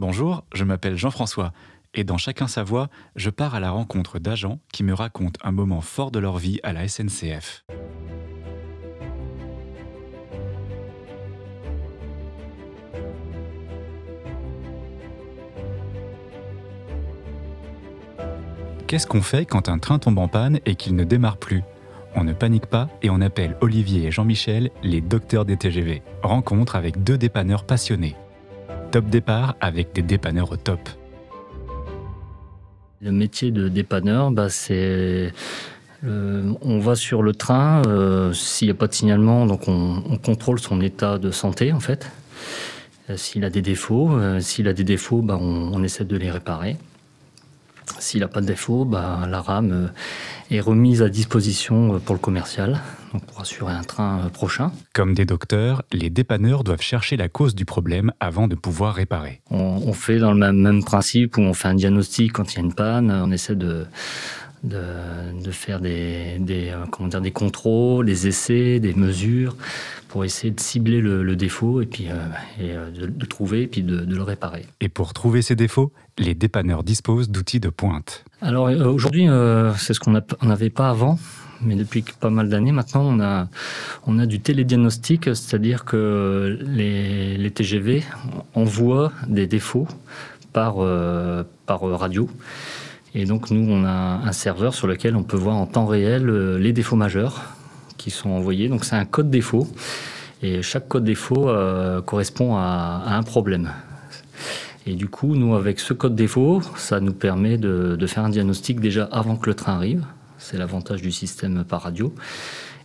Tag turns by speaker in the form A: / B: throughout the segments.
A: Bonjour, je m'appelle Jean-François et dans Chacun sa voix, je pars à la rencontre d'agents qui me racontent un moment fort de leur vie à la SNCF. Qu'est-ce qu'on fait quand un train tombe en panne et qu'il ne démarre plus ? On ne panique pas et on appelle Olivier et Jean-Michel les docteurs des TGV. Rencontre avec deux dépanneurs passionnés. Top départ avec des dépanneurs au top.
B: Le métier de dépanneur, c'est on va sur le train, s'il n'y a pas de signalement, donc on contrôle son état de santé en fait. S'il a des défauts, on essaie de les réparer. S'il n'a pas de défaut, la rame est remise à disposition pour le commercial, donc pour assurer un train prochain.
A: Comme des docteurs, les dépanneurs doivent chercher la cause du problème avant de pouvoir réparer.
B: On fait dans le même principe où on fait un diagnostic quand il y a une panne, on essaie de faire des contrôles, des essais, des mesures pour essayer de cibler le défaut et puis de le trouver et puis de le réparer.
A: Et pour trouver ces défauts, les dépanneurs disposent d'outils de pointe.
B: Alors aujourd'hui, c'est ce qu'on n'avait pas avant, mais depuis pas mal d'années maintenant, on a du télédiagnostic, c'est-à-dire que les TGV envoient des défauts par radio. Et donc nous, on a un serveur sur lequel on peut voir en temps réel les défauts majeurs qui sont envoyés. Donc c'est un code défaut et chaque code défaut correspond à un problème. Et du coup, nous, avec ce code défaut, ça nous permet de faire un diagnostic déjà avant que le train arrive. C'est l'avantage du système par radio.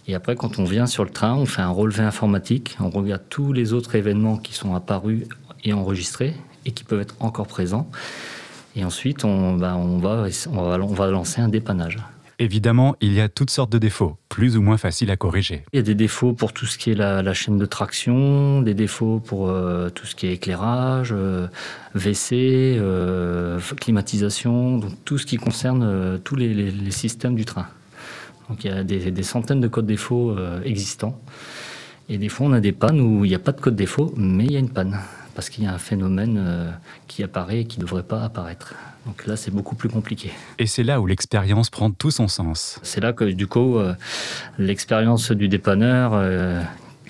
B: Et après, quand on vient sur le train, on fait un relevé informatique. On regarde tous les autres événements qui sont apparus et enregistrés et qui peuvent être encore présents. Et ensuite, on va lancer un dépannage.
A: Évidemment, il y a toutes sortes de défauts, plus ou moins faciles à corriger.
B: Il y a des défauts pour tout ce qui est la chaîne de traction, des défauts pour tout ce qui est éclairage, WC, climatisation, donc tout ce qui concerne tous les systèmes du train. Donc il y a des centaines de codes défauts existants. Et des fois, on a des pannes où il n'y a pas de code défaut, mais il y a une panne. Parce qu'il y a un phénomène qui apparaît et qui ne devrait pas apparaître. Donc là, c'est beaucoup plus compliqué.
A: Et c'est là où l'expérience prend tout son sens.
B: C'est là que, du coup, l'expérience du dépanneur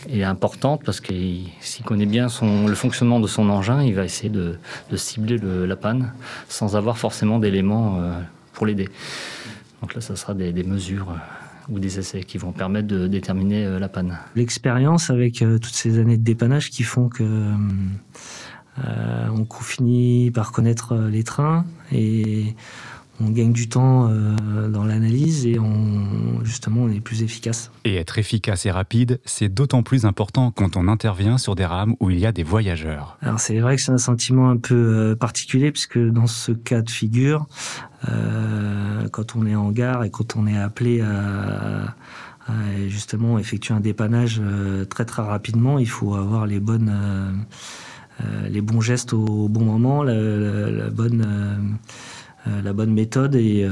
B: est importante parce qu'il s'il connaît bien le fonctionnement de son engin, il va essayer de cibler la panne sans avoir forcément d'éléments pour l'aider. Donc là, ça sera des mesures ou des essais qui vont permettre de déterminer la panne.
C: L'expérience avec toutes ces années de dépannage qui font que on finit par connaître les trains et on gagne du temps dans l'analyse et on est plus efficace.
A: Et être efficace et rapide, c'est d'autant plus important quand on intervient sur des rames où il y a des voyageurs.
C: Alors c'est vrai que c'est un sentiment un peu particulier puisque dans ce cas de figure, quand on est en gare et quand on est appelé à justement effectuer un dépannage très très rapidement, il faut avoir les bons gestes au bon moment, la bonne méthode et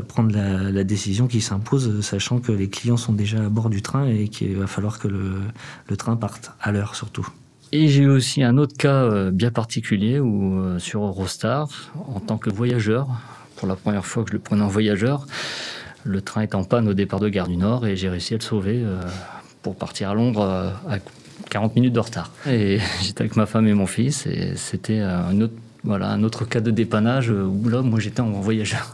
C: prendre la décision qui s'impose, sachant que les clients sont déjà à bord du train et qu'il va falloir que le train parte à l'heure surtout.
B: Et j'ai eu aussi un autre cas bien particulier où sur Eurostar, en tant que voyageur, pour la première fois que je le prenais en voyageur, le train est en panne au départ de Gare du Nord et j'ai réussi à le sauver pour partir à Londres à 40 minutes de retard. Et j'étais avec ma femme et mon fils et c'était un autre cas de dépannage où là, moi j'étais en voyageur.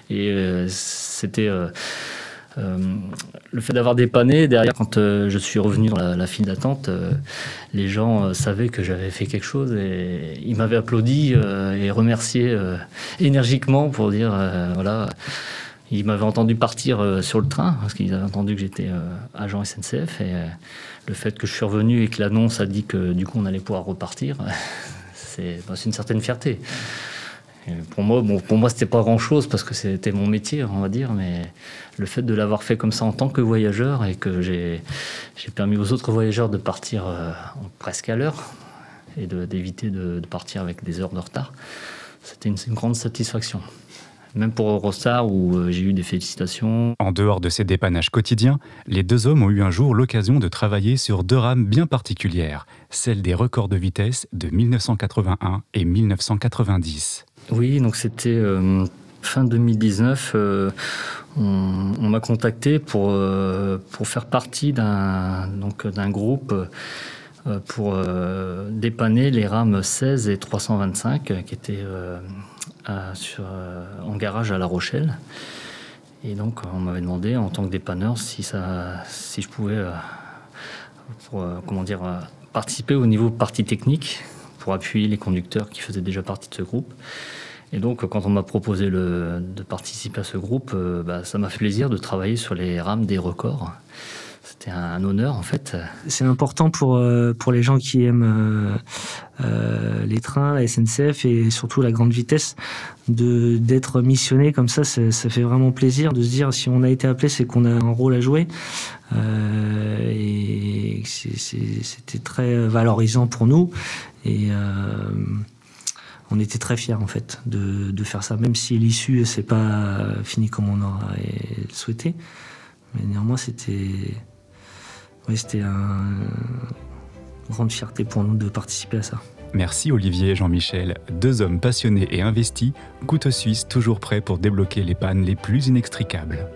B: Et c'était le fait d'avoir dépanné. Derrière, quand je suis revenu dans la file d'attente, les gens savaient que j'avais fait quelque chose et ils m'avaient applaudi et remercié énergiquement pour dire voilà. Ils m'avaient entendu partir sur le train parce qu'ils avaient entendu que j'étais agent SNCF et le fait que je suis revenu et que l'annonce a dit que du coup on allait pouvoir repartir, c'est une certaine fierté. Et pour moi, c'était pas grand-chose parce que c'était mon métier, on va dire, mais le fait de l'avoir fait comme ça en tant que voyageur et que j'ai permis aux autres voyageurs de partir presque à l'heure et d'éviter de partir avec des heures de retard, c'était une grande satisfaction. Même pour Eurostar, où j'ai eu des félicitations.
A: En dehors de ces dépannages quotidiens, les deux hommes ont eu un jour l'occasion de travailler sur deux rames bien particulières, celles des records de vitesse de 1981 et 1990.
B: Oui, donc c'était fin 2019. On m'a contacté pour faire partie d'un groupe pour dépanner les rames 16 et 325 qui étaient en garage à La Rochelle. Et donc on m'avait demandé en tant que dépanneur si je pouvais participer au niveau partie technique pour appuyer les conducteurs qui faisaient déjà partie de ce groupe. Et donc quand on m'a proposé de participer à ce groupe, ça m'a fait plaisir de travailler sur les rames des records. C'était un honneur en fait.
C: C'est important pour les gens qui aiment les trains, la SNCF et surtout la grande vitesse d'être missionné comme ça fait vraiment plaisir de se dire si on a été appelé c'est qu'on a un rôle à jouer et c'était très valorisant pour nous et on était très fiers en fait de faire ça, même si l'issue c'est pas fini comme on aurait souhaité, mais néanmoins c'était une grande fierté pour nous de participer à ça.
A: Merci Olivier et Jean-Michel, deux hommes passionnés et investis, couteau suisse toujours prêts pour débloquer les pannes les plus inextricables.